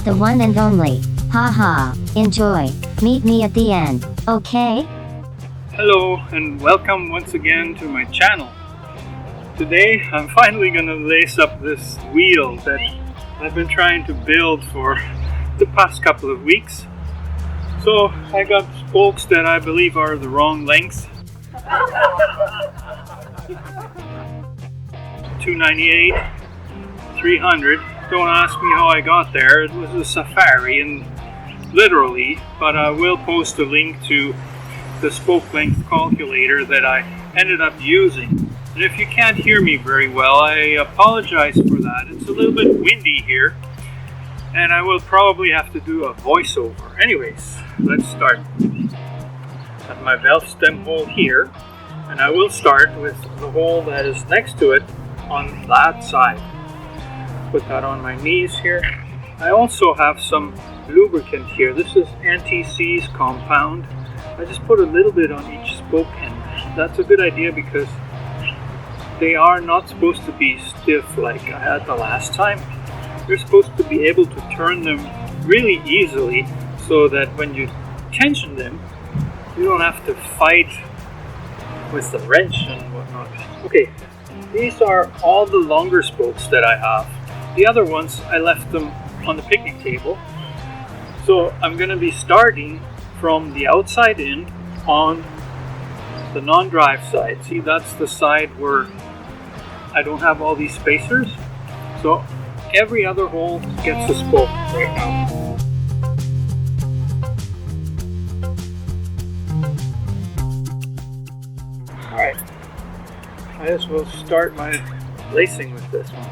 The one and only. Haha. Enjoy. Meet me at the end, okay? Hello and welcome once again to my channel. Today I'm finally gonna lace up this wheel that I've been trying to build for the past couple of weeks. So I got spokes that I believe are the wrong length. 298, 300. Don't ask me how I got there. It was a safari, and literally, but I will post a link to the spoke length calculator that I ended up using. And if you can't hear me very well, I apologize for that. It's a little bit windy here, and I will probably have to do a voiceover. Anyways, let's start. At my valve stem hole here, and I will start with the hole that is next to it on that side. Put that on my knees here. I also have some lubricant here. This is anti-seize compound. I just put a little bit on each spoke, and that's a good idea because they are not supposed to be stiff like I had the last time. You're supposed to be able to turn them really easily so that when you tension them, you don't have to fight with the wrench and whatnot. Okay, these are all the longer spokes that I have. The other ones, I left them on the picnic table. So I'm going to be starting from the outside in on the non-drive side. See, that's the side where I don't have all these spacers. So every other hole gets a spoke right now. Alright, I just will start my lacing with this one.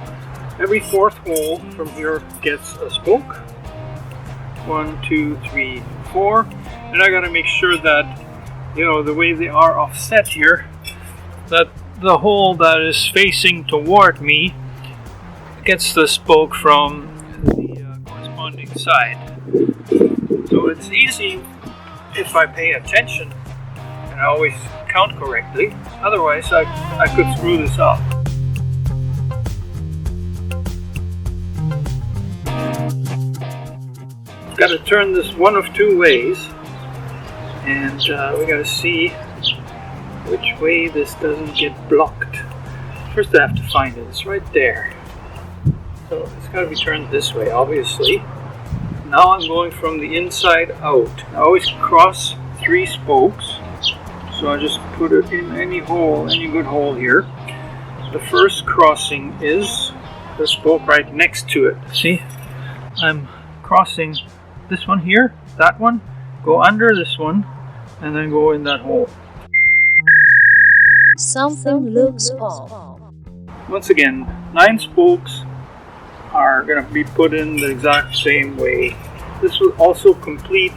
Every fourth hole from here gets a spoke. 1, 2, 3, 4. And I gotta make sure that, the way they are offset here, that the hole that is facing toward me gets the spoke from the corresponding side. So it's easy if I pay attention and I always count correctly. Otherwise, I could screw this up. Got to turn this one of two ways, and we got to see which way this doesn't get blocked. First I have to find it. It's right there. So it's got to be turned this way, obviously. Now I'm going from the inside out. I always cross 3 spokes, so I just put it in any hole, any good hole here. The first crossing is the spoke right next to it. See, I'm crossing this one here, that one, go under this one, and then go in that hole. Something looks off. Once again, 9 spokes are going to be put in the exact same way. This will also complete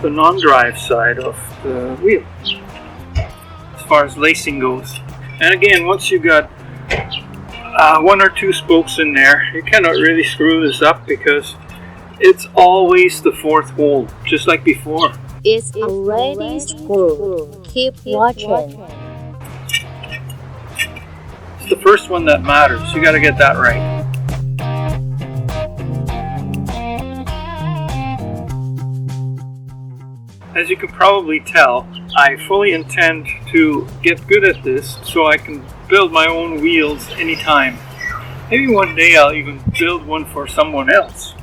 the non-drive side of the wheel as far as lacing goes. And again, once you got 1 or 2 spokes in there, you cannot really screw this up because it's always the fourth hole, just like before. It's already screwed. Keep watching. It's the first one that matters. You got to get that right. As you can probably tell, I fully intend to get good at this so I can build my own wheels anytime. Maybe one day I'll even build one for someone else.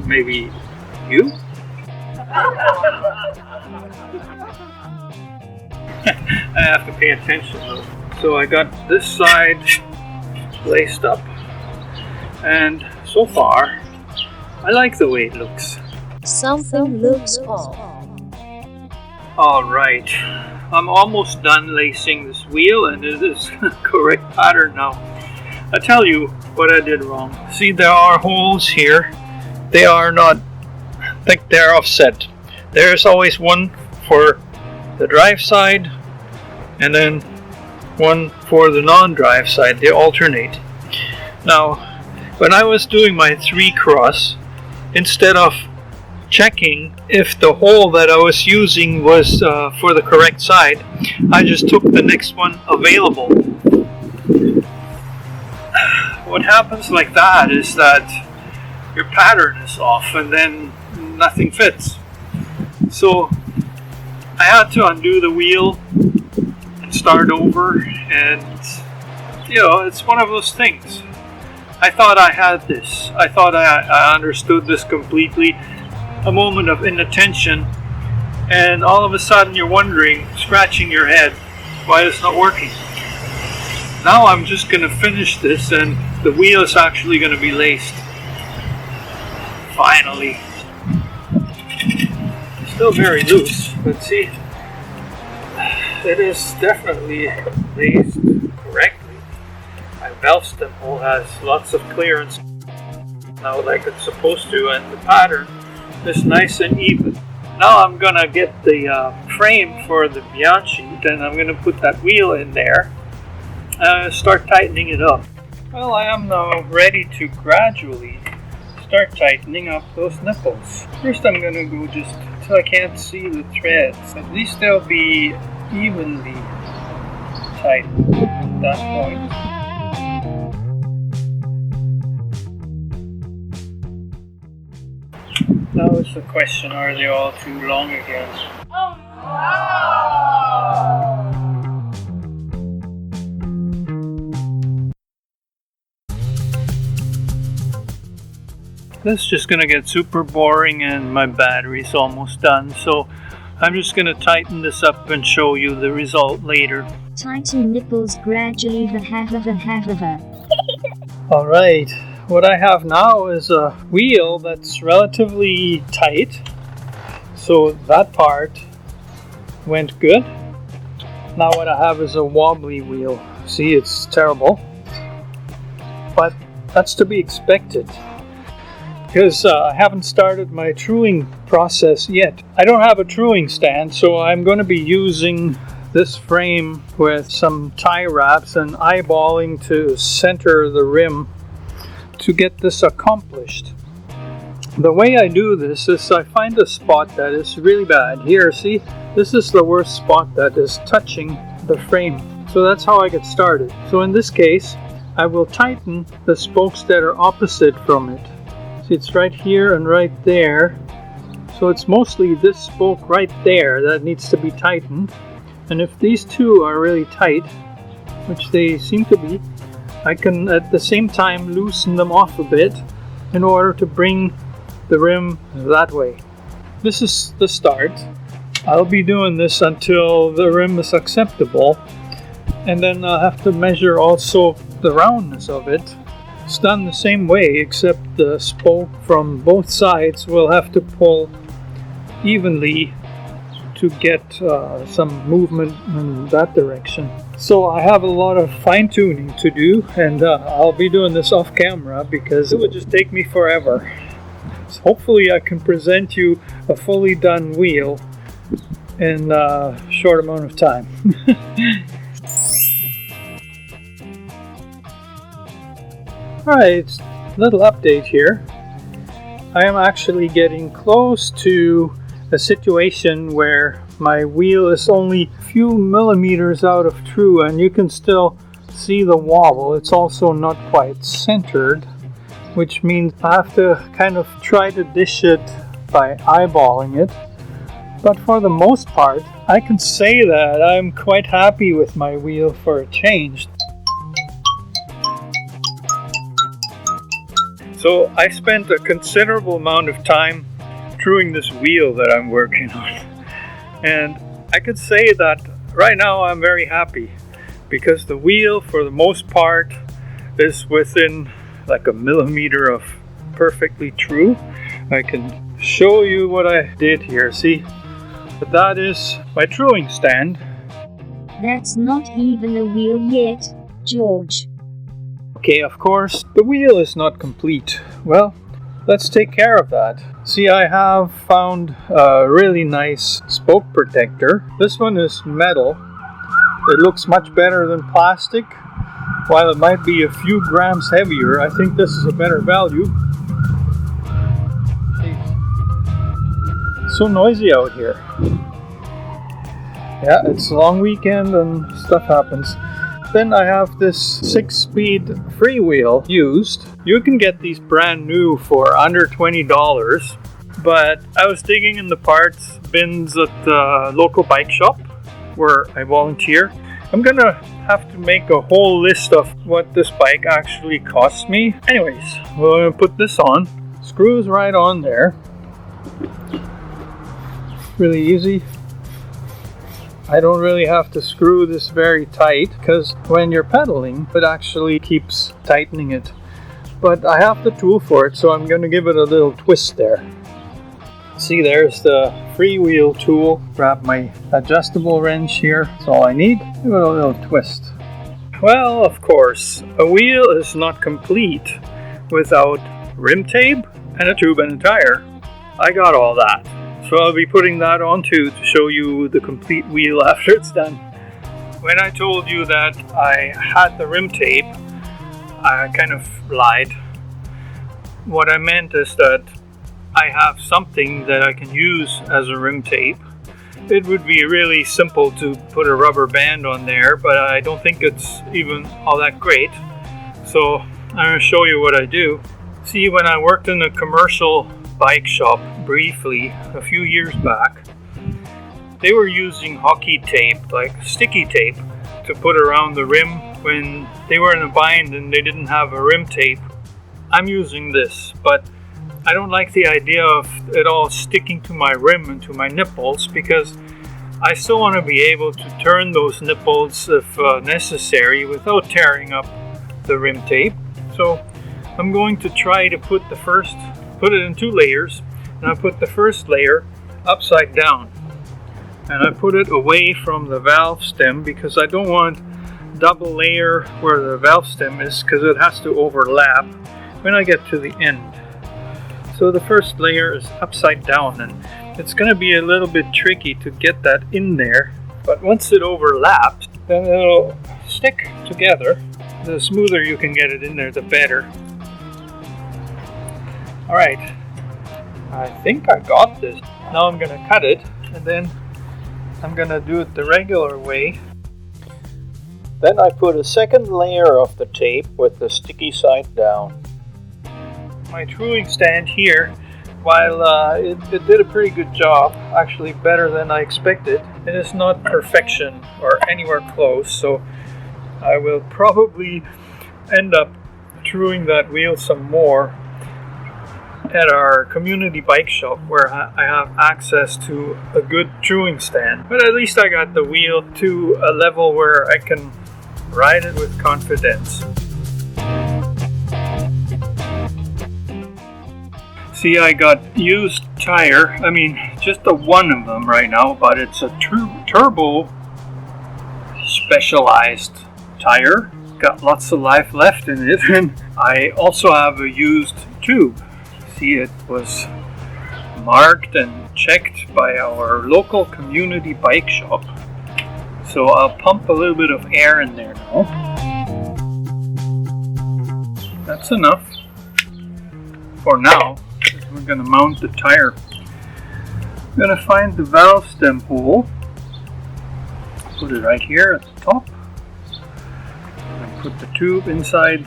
Maybe you? I have to pay attention though. So I got this side laced up, and so far I like the way it looks. Something looks off. Alright, I'm almost done lacing this wheel, and it is correct pattern now. I tell you what I did wrong. See, there are holes here. They are not, like they're offset. There's always one for the drive side and then one for the non-drive side. They alternate. Now, when I was doing my 3 cross, instead of checking if the hole that I was using was for the correct side, I just took the next one available. What happens like that is that your pattern is off and then nothing fits. So I had to undo the wheel and start over, and it's one of those things. I thought I had this. I thought I understood this completely. A moment of inattention, and all of a sudden you're wondering, scratching your head, why it's not working. Now I'm just going to finish this, and the wheel is actually going to be laced. Finally. Still very loose, but see, it is definitely laced correctly. My valve stem hole has lots of clearance now, like it's supposed to, and the pattern is nice and even. Now I'm gonna get the frame for the beyond sheet, and I'm gonna put that wheel in there and start tightening it up. Well, I am now ready to gradually start tightening up those nipples. First I'm gonna go just till I can't see the threads. At least they'll be evenly tightened at that point. Now it's the question, are they all too long again? Oh no! This is just gonna get super boring and my battery's almost done, so I'm just gonna tighten this up and show you the result later. Tighten nipples gradually. Alright. What I have now is a wheel that's relatively tight, so that part went good. Now what I have is a wobbly wheel. See, it's terrible, but that's to be expected because I haven't started my truing process yet. I don't have a truing stand, so I'm going to be using this frame with some tie wraps and eyeballing to center the rim to get this accomplished. The way I do this is I find a spot that is really bad. Here, see, this is the worst spot that is touching the frame. So that's how I get started. So in this case, I will tighten the spokes that are opposite from it. See, it's right here and right there. So it's mostly this spoke right there that needs to be tightened. And if these two are really tight, which they seem to be, I can at the same time loosen them off a bit in order to bring the rim that way. This is the start. I'll be doing this until the rim is acceptable, and then I'll have to measure also the roundness of it. It's done the same way, except the spoke from both sides will have to pull evenly to get some movement in that direction. So I have a lot of fine-tuning to do, and I'll be doing this off camera because it would just take me forever. So hopefully I can present you a fully done wheel in a short amount of time. Alright, little update here. I am actually getting close to a situation where my wheel is only a few millimeters out of true, and you can still see the wobble. It's also not quite centered, which means I have to kind of try to dish it by eyeballing it. But for the most part, I can say that I'm quite happy with my wheel for a change. So I spent a considerable amount of time truing this wheel that I'm working on, and I could say that right now I'm very happy because the wheel for the most part is within like a millimeter of perfectly true. I can show you what I did here. See, but that is my truing stand. That's not even a wheel yet, George. Okay, of course the wheel is not complete. Well, let's take care of that. See, I have found a really nice spoke protector. This one is metal. It looks much better than plastic. While it might be a few grams heavier, I think this is a better value. It's so noisy out here. Yeah, it's a long weekend and stuff happens. Then I have this 6-speed freewheel used. You can get these brand new for under $20, but I was digging in the parts bins at the local bike shop where I volunteer. I'm gonna have to make a whole list of what this bike actually costs me. Anyways, we're gonna put this on. Screws right on there. Really easy. I don't really have to screw this very tight because when you're pedaling, it actually keeps tightening it. But I have the tool for it, so I'm gonna give it a little twist there. See, there's the freewheel tool. Grab my adjustable wrench here. That's all I need. Give it a little twist. Well, of course, a wheel is not complete without rim tape and a tube and a tire. I got all that. So I'll be putting that on too to show you the complete wheel after it's done. When I told you that I had the rim tape, I kind of lied. What I meant is that I have something that I can use as a rim tape. It would be really simple to put a rubber band on there, but I don't think it's even all that great. So I'm going to show you what I do. See, when I worked in a commercial bike shop briefly a few years back, they were using hockey tape, like sticky tape, to put around the rim when they were in a bind and they didn't have a rim tape. I'm using this, but I don't like the idea of it all sticking to my rim and to my nipples because I still want to be able to turn those nipples if necessary without tearing up the rim tape. So I'm going to try to put it in 2 layers, and I put the first layer upside down. And I put it away from the valve stem because I don't want double layer where the valve stem is because it has to overlap when I get to the end. So the first layer is upside down, and it's going to be a little bit tricky to get that in there, but once it overlaps, then it'll stick together. The smoother you can get it in there, the better. Alright, I think I got this. Now I'm going to cut it, and then I'm going to do it the regular way. Then I put a second layer of the tape with the sticky side down. My truing stand here, while it did a pretty good job, actually better than I expected, it is not perfection or anywhere close, so I will probably end up truing that wheel some more at our community bike shop where I have access to a good truing stand. But at least I got the wheel to a level where I can ride it with confidence. See, I got used tire, just the one of them right now, but it's a turbo specialized tire. Got lots of life left in it, and I also have a used tube. See, it was marked and checked by our local community bike shop. So I'll pump a little bit of air in there now. That's enough for now. We're going to mount the tire. I'm going to find the valve stem hole. Put it right here at the top. And put the tube inside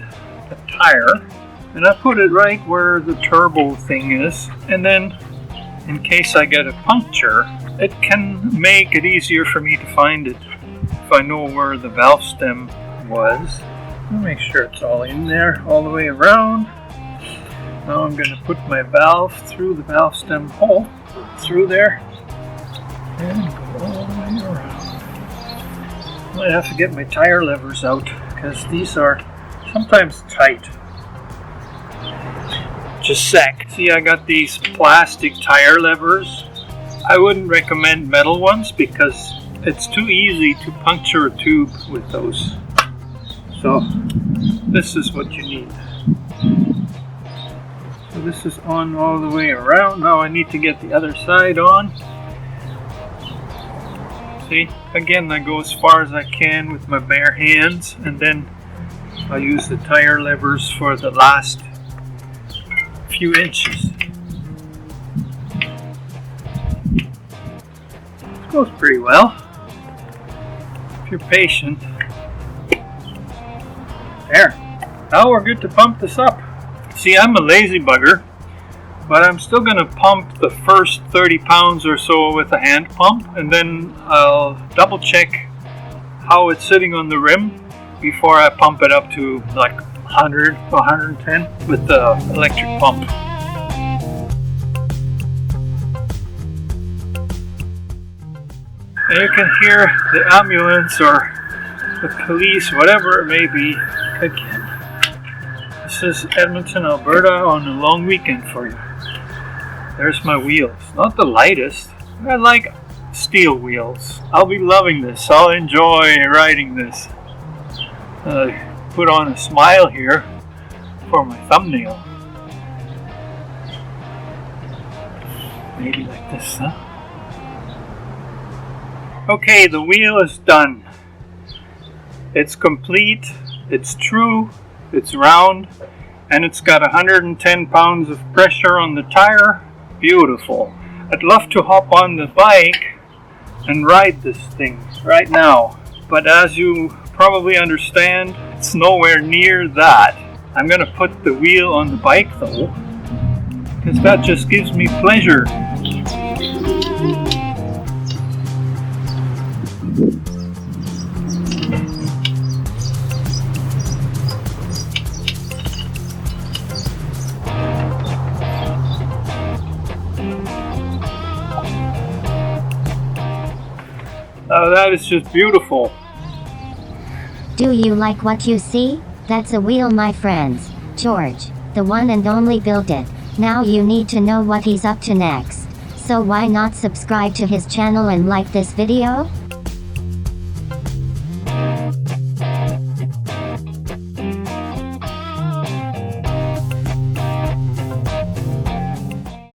the tire. And I put it right where the turbo thing is. And then, in case I get a puncture, it can make it easier for me to find it if I know where the valve stem was. I'll make sure it's all in there, all the way around. Now I'm going to put my valve through the valve stem hole, through there, and go all the way around. I might have to get my tire levers out, because these are sometimes tight. Just a sec. See, I got these plastic tire levers. I wouldn't recommend metal ones, because it's too easy to puncture a tube with those. So, this is what you need. So this is on all the way around. Now I need to get the other side on. See, again, I go as far as I can with my bare hands, and then I'll use the tire levers for the last few inches. This goes pretty well if you're patient. Now we're good to pump this up. See, I'm a lazy bugger, but I'm still going to pump the first 30 pounds or so with a hand pump, and then I'll double check how it's sitting on the rim before I pump it up to like 100 to 110 with the electric pump. And you can hear the ambulance or the police, whatever it may be, again. This is Edmonton, Alberta on a long weekend for you. There's my wheels. Not the lightest. I like steel wheels. I'll be loving this. I'll enjoy riding this. Put on a smile here for my thumbnail. Maybe like this, huh? Okay, the wheel is done. It's complete, it's true, it's round, and it's got 110 pounds of pressure on the tire. Beautiful. I'd love to hop on the bike and ride this thing right now, but as you probably understand, it's nowhere near that. I'm gonna put the wheel on the bike though, because that just gives me pleasure. That is just beautiful. Do you like what you see? That's a wheel, my friends. George, the one and only, built it. Now you need to know what he's up to next. So why not subscribe to his channel and like this video?